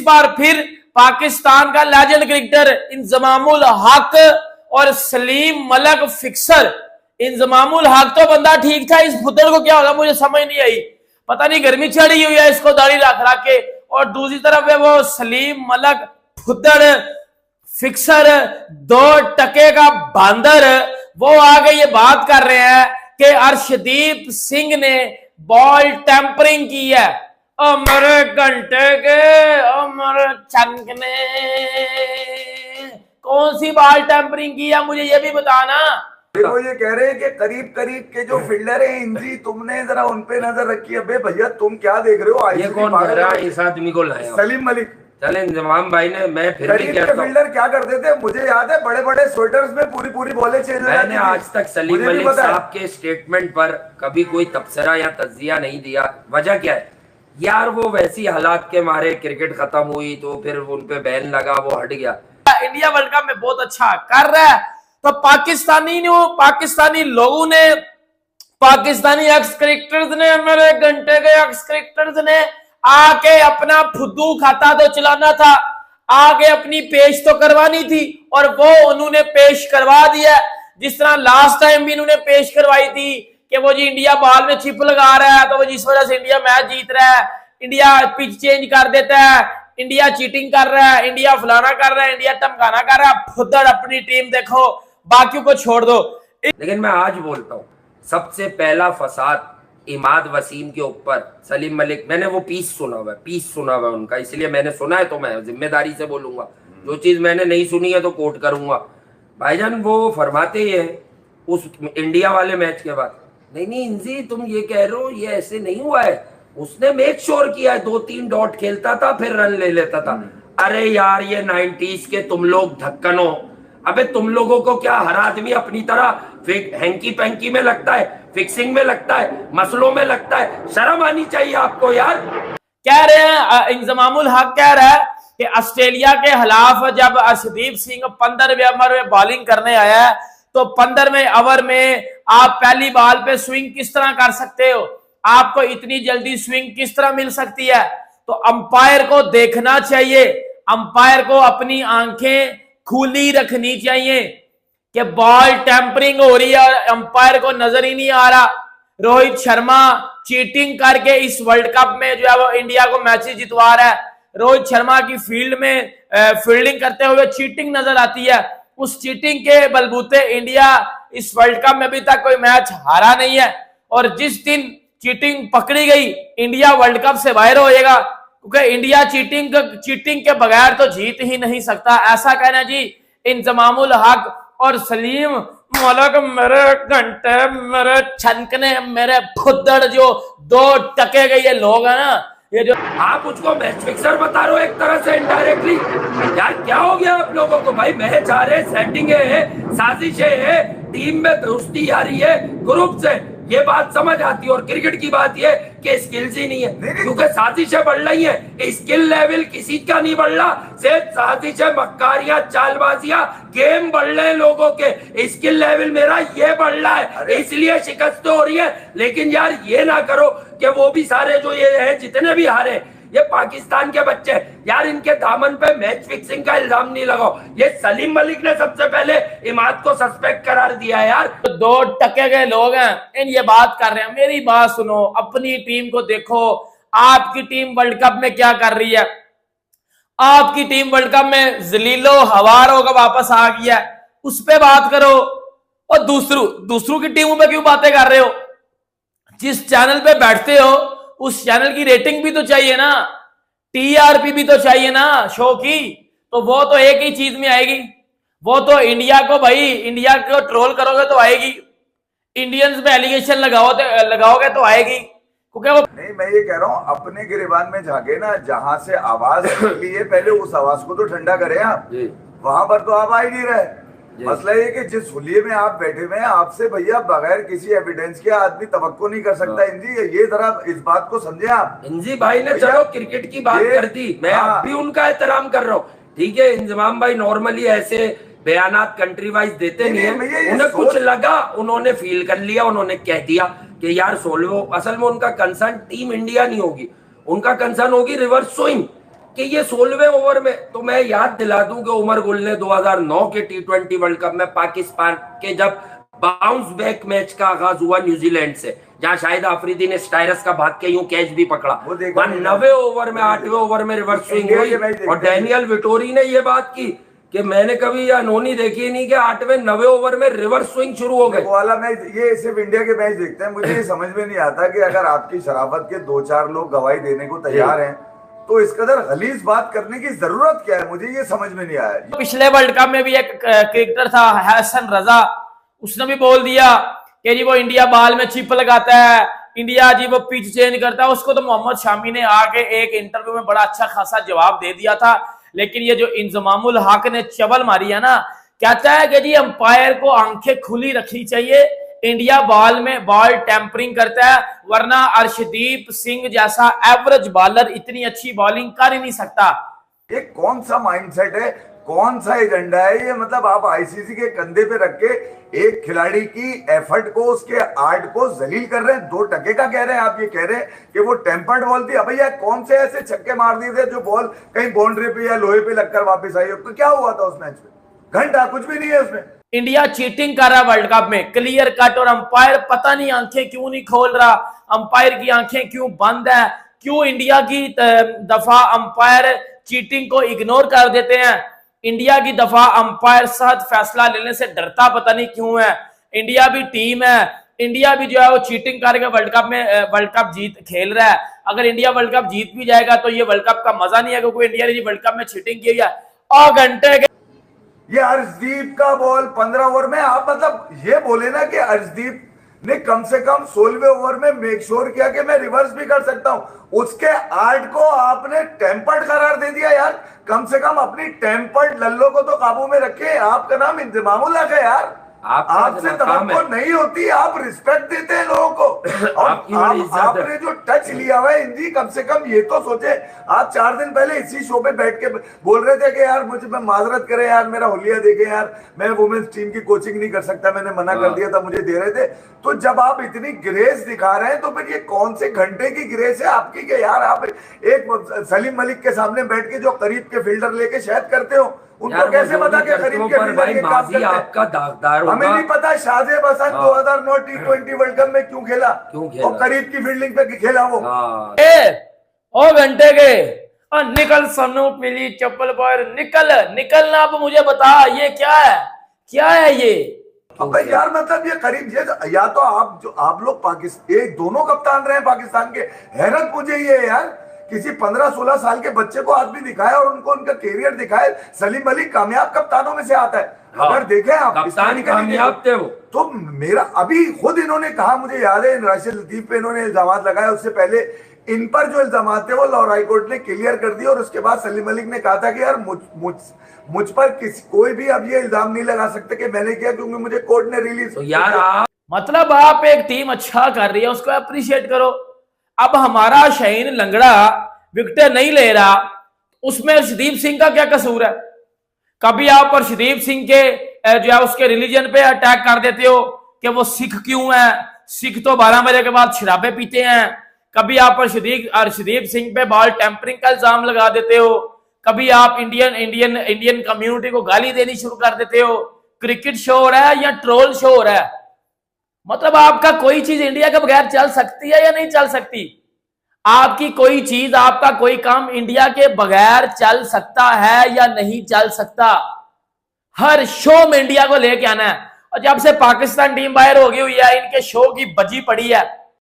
बार फिर पाकिस्तान का legend cricketer Inzamam-ul हक और सलीम मलिक फिक्सर। इंजमामुल हक तो बंदा ठीक था, इस फुद्दड़ को क्या होगा मुझे समझ नहीं आई, पता नहीं गर्मी चढ़ी हुई है इसको दाढ़ी रख रख के। और दूसरी तरफ है वो सलीम मलिक फुद्दड़ फिक्सर 2 टके का बंदर, वो आगे ये बात कर रहे हैं कि अर्शदीप सिंह ने बॉल टेम्परिंग की है। मेरे घंटे के मेरे चंक ने कौन सी बॉल टेम्परिंग की है मुझे ये भी बताना। वो ये कह रहे हैं कि करीब करीब के जो फील्डर है इंजी, तुमने जरा उन पे नजर रखी है। बे भैया तुम क्या देख रहे हो? ये कौन कह रहा है इस आदमी को लाया? सलीम मलिक। चले इंजमाम भाई ने, मैं फिर भी कहता हूं फील्डर क्या करते थे मुझे याद है, बड़े बड़े स्वेटर्स में पूरी पूरी बॉलें चेंज हो जाती थी। मैंने आज तक सलीम मलिक साहब के स्टेटमेंट पर कभी कोई तबसरा या तज्जिया नहीं दिया। वजह क्या है यार, वो वैसी हालात के मारे क्रिकेट खत्म हुई तो फिर उन पे बैन लगा, वो हट गया। इंडिया वर्ल्ड कप में बहुत अच्छा कर रहा है तो पाकिस्तानी लोगों ने, पाकिस्तानी एक्स क्रिकेटर्स ने, मेरे घंटे के एक्स क्रिकेटर्स ने आके अपना फुद्दू खाता तो चलाना था, आगे अपनी पेश तो करवानी थी और वो उन्होंने पेश करवा दिया। जिस तरह लास्ट टाइम भी इन्होंने पेश करवाई थी कि वो जी इंडिया बॉल में चिप लगा रहा है तो वो जिस वजह से इंडिया मैच जीत रहा है, इंडिया पिच चेंज कर देता है, इंडिया चीटिंग कर रहा है, इंडिया फलाना कर रहा है, इंडिया धमकाना कर रहा है। फुद्दड़ अपनी टीम देखो, बाकियों को छोड़ दो। लेकिन मैं आज बोलता हूँ सबसे पहला फसाद इमाद वसीम के ऊपर सलीम मलिक, मैंने वो पीस सुना हुआ है उनका, इसलिए मैंने सुना है तो मैं जिम्मेदारी से बोलूंगा। जो चीज मैंने नहीं सुनी है तो कोट करूंगा। भाईजान वो फरमाते ही है उस इंडिया वाले मैच के बाद, नहीं इंजी तुम ये कह रहे हो, ये ऐसे नहीं हुआ है, उसने मेक श्योर किया है 2-3 डॉट खेलता था फिर रन ले लेता था। अरे यार ये 90s के तुम लोग ढक्कन हो। अबे तुम लोगों को क्या हर आदमी अपनी तरह हैंकी पैंकी में लगता है, फिक्सिंग में लगता है, मसलों में लगता है? शर्म आनी चाहिए आपको यार। कह रहे हैं इंजमामुल हक कह रहा है कि ऑस्ट्रेलिया के खिलाफ जब अर्शदीप सिंह 15वें ओवर में बॉलिंग करने आया है तो 15वें ओवर में आप पहली बॉल पे स्विंग किस तरह कर सकते हो, आपको इतनी जल्दी स्विंग किस तरह मिल सकती है? तो अंपायर को देखना चाहिए, अंपायर को अपनी आंखें खुली रखनी चाहिए कि बॉल टेम्परिंग हो रही है और अंपायर को नजर ही नहीं आ रहा। रोहित शर्मा चीटिंग करके इस वर्ल्ड कप में जो है वो इंडिया को मैचेस जितवा रहा है। रोहित शर्मा की फील्ड में फील्डिंग करते हुए चीटिंग नजर आती है। उस चीटिंग के बलबूते इंडिया इस वर्ल्ड कप में अभी तक कोई मैच हारा नहीं है और जिस दिन चीटिंग पकड़ी गई इंडिया वर्ल्ड कप से बाहर हो जाएगा, क्योंकि इंडिया चीटिंग के बगैर तो जीत ही नहीं सकता। ऐसा कहना जी इंजमामुल हक और सलीम मलिक, मेरे घंटे मेरे छनकने मेरे फुद्दड़ जो 2 टके के ये लोग हैं ना, ये जो आप उसको मैच फिक्सर बता रहे हो एक तरह से इनडायरेक्टली। यार क्या हो गया आप लोगों को? भाई मैच आ रहे, सेटिंग है, साजिशें है, टीम में दोस्ती आ रही है, ग्रुप से, ये बात समझ आती है। और क्रिकेट की बात ये कि स्किल्स ही नहीं है, क्योंकि साजिशें बढ़ रही हैं, स्किल लेवल किसी का नहीं बढ़ रहा, सिर्फ साजिशें, मक्कारियां, चालबाजियां, गेम बढ़ रहे हैं लोगों के, स्किल लेवल मेरा ये बढ़ रहा है, इसलिए शिकस्त हो रही है। लेकिन यार ये ना करो कि वो भी सारे जो ये है जितने भी हारे ये पाकिस्तान के बच्चे, यार इनके दामन पे मैच फिक्सिंग का इल्जाम नहीं लगाओ। ये सलीम मलिक ने सबसे पहले इमाद को सस्पेक्ट करार दिया है। यार 2 टके के लोग हैं इन ये बात कर रहे हैं। मेरी बात सुनो, अपनी टीम को देखो, आपकी टीम वर्ल्ड कप में क्या कर रही है? आपकी टीम वर्ल्ड कप में जलीलो हवार होकर वापस आ गया, उस पे बात करो। और दूसरों की टीमों में क्यों बातें कर रहे हो? जिस चैनल पे बैठते हो उस चैनल की रेटिंग भी तो चाहिए ना, टीआरपी भी तो चाहिए ना शो की। तो वो तो एक ही चीज में आएगी, वो तो इंडिया को ट्रोल करोगे तो आएगी, इंडियंस पे एलिगेशन लगाओगे तो आएगी, क्योंकि वो नहीं, मैं ये कह रहा हूँ अपने गिरेबान में झांके ना, जहां से आवाज निकली है पहले उस आवाज को तो ठंडा करें आप। वहां पर तो आप आ ही नहीं रहे। मसला ये कि जिस हुलिये में आप बैठे हुए हैं, आपसे भैया बगैर किसी एविडेंस के आदमी तवक्को नहीं कर सकता। इंजी ये जरा इस बात को समझे आप। इंजी भाई ने चलो क्रिकेट की बात कर दी, मैं अब भी उनका एहतराम कर रहा हूँ, ठीक है। इंजमाम भाई नॉर्मली ऐसे बयानात कंट्री वाइज देते नहीं है, उन्हें कुछ लगा, उन्होंने फील कर लिया, उन्होंने कह दिया कि यार सोलो। असल में उनका कंसर्न टीम इंडिया नहीं होगी, उनका कंसर्न होगी रिवर्स स्विंग, कि ये 16वें ओवर में, तो मैं याद दिला दूं कि उमर गुल ने 2009 के T20 वर्ल्ड कप में पाकिस्तान के जब बाउंस बैक मैच का आगाज हुआ न्यूजीलैंड से, जहां शाहिद अफरीदी ने स्टाइरस का भाग के यूं कैच भी पकड़ा, 90 ओवर में 8वें ओवर में रिवर्स स्विंग हुई और डैनियल विटोरी ने ये बात की कि मैंने कभी यह अनहोनी देखी नहीं कि 8वें 9वें ओवर में रिवर्स स्विंग शुरू हो गए। वाला मैच, ये सिर्फ इंडिया के मैच देखते हैं, मुझे ये समझ में नहीं आता कि अगर आपकी शराफत के 2-4 लोग गवाही देने को तैयार हैं तो इस कदर गलीज बात करने की जरूरत क्या है, मुझे ये समझ में नहीं आया। पिछले वर्ल्ड कप में भी एक क्रिकेटर था हसन रजा, उसने भी बोल दिया कि जी वो इंडिया बॉल में चिप लगाता है, इंडिया जी वो पिच चेंज करता है। उसको तो मोहम्मद शामी ने आके एक इंटरव्यू में बड़ा अच्छा खासा जवाब दे दिया था। लेकिन ये जो इंजमामुल हक ने चबल मारी है ना, कहता है कि जी अंपायर को आंखें खुली रखनी चाहिए, इंडिया बॉल में बॉल टेम्परिंग करता है, वरना अर्शदीप सिंह जैसा एवरेज बॉलर इतनी अच्छी बॉलिंग कर ही नहीं सकता। ये कौन सा माइंडसेट है, कौन सा एजेंडा है ये? मतलब आप आईसीसी के कंधे पे रख के एक खिलाड़ी की एफर्ट को, उसके आर्ट को जलील कर रहे हैं। 2 टके का कह रहे हैं आप, ये कह रहे हैं कि वो टेम्पर्ड बॉल थी। अब भैया कौन से ऐसे छक्के मार दिए थे जो बॉल कहीं बाउंड्री पे या लोहे पे लगकर वापस आई हो? तो क्या हुआ था उस मैच में? घंटा कुछ भी नहीं है उसमें। इंडिया चीटिंग कर रहा है वर्ल्ड कप में, क्लियर कट, और अंपायर पता नहीं आंखें क्यों नहीं खोल रहा, अंपायर की आंखें क्यों बंद है, क्यों इंडिया की दफा अंपायर चीटिंग को इग्नोर कर देते हैं। इंडिया की दफा अंपायर सहज फैसला लेने से डरता पता नहीं क्यों है। इंडिया भी टीम है, इंडिया भी जो है वो चीटिंग करके वर्ल्ड कप जीत खेल रहा है। अगर इंडिया वर्ल्ड कप जीत भी जाएगा तो ये वर्ल्ड कप का मजा नहीं है, क्योंकि इंडिया ने वर्ल्ड कप में चीटिंग की है। और घंटे के ये अर्शदीप का बॉल 15 ओवर में, आप मतलब ये बोले ना कि अर्शदीप ने कम से कम 16वें ओवर में मेक श्योर किया कि मैं रिवर्स भी कर सकता हूं। उसके आर्ट को आपने टेम्पर्ड करार दे दिया यार। कम से कम अपनी टेम्पर्ड लल्लो को तो काबू में रखे। आपका नाम इंतजामुल हक है यार, आपसे तवक्को नहीं होती, आप रिस्पेक्ट देते हैं लोगों को। और आपने जो टच लिया हुआ है हिंदी, कम से कम ये तो सोचे। आप 4 दिन पहले इसी शो पे बैठ के बोल रहे थे कि यार मुझे माजरत करें यार, मेरा होलिया देखे यार, मैं वुमेन्स टीम की कोचिंग नहीं कर सकता, मैंने मना कर दिया था, मुझे दे रहे थे। तो जब आप इतनी ग्रेस दिखा रहे हैं तो फिर ये कौन से घंटे की ग्रेस है आपकी कि यार आप एक सलीम मलिक के सामने बैठ के जो करीब के फील्डर लेके शायद करते हो, उनको कैसे पता कि करीब के फील्डर के काम करते हैं? आपका दागदार होगा। हमें नहीं पता Shahzeb Hasan 2009 T20 world cup में क्यों खेला और करीब की फील्डिंग पे खेला वो। ओ घंटे के निकल सन्नू पीली चप्पल पर निकलना। अब मुझे बता ये क्या है ये? अब यार मतलब ये करीब ये, या तो आप लोग पाकिस्तान, ये दोनों कप्तान रहे हैं पाकिस्तान के। हैरत मुझे ये है यार, किसी 15-16 साल के बच्चे को आदमी दिखाया और उनको उनका कैरियर दिखाए। सलीम मलिक कामयाब कप्तानों में से आता है। अगर देखें आप, कप्तान कामयाब थे वो। तो मेरा अभी खुद इन्होंने कहा, मुझे याद है राशिद लतीफ पे इन्होंने इल्जाम लगाया, उससे पहले इन पर जो इल्जाम थे वो लाहौर हाई कोर्ट ने क्लियर कर दिया। और उसके बाद सलीम मलिक ने कहा था कि यार मुझ पर कोई भी अब ये इल्जाम नहीं लगा सकते कि मैंने किया, क्योंकि मुझे कोर्ट ने रिलीज। तो यार मतलब आप एक टीम अच्छा कर रही है, उसको अप्रिशिएट करो। अब हमारा शाहीन लंगड़ा विकेट नहीं ले रहा, उसमें अर्शदीप सिंह का क्या कसूर है? कभी आप अर्शदीप सिंह के जो है उसके रिलीजन पे अटैक कर देते हो कि वो सिख क्यों है, सिख तो 12 बजे के बाद शराबे पीते हैं। कभी आप अर्शदीप सिंह पे बॉल टेम्परिंग का इल्जाम लगा देते हो। कभी आप इंडियन कम्युनिटी को गाली देनी शुरू कर देते हो। क्रिकेट शो हो रहा है या ट्रोल शो हो रहा है? मतलब आपका कोई चीज इंडिया के बगैर चल सकती है या नहीं चल सकती? आपकी कोई चीज, आपका कोई काम इंडिया के बगैर चल सकता है या नहीं चल सकता? हर शो में इंडिया को लेके आना है। और जब से पाकिस्तान टीम बाहर हो गई हुई है, इनके शो की बजी पड़ी है।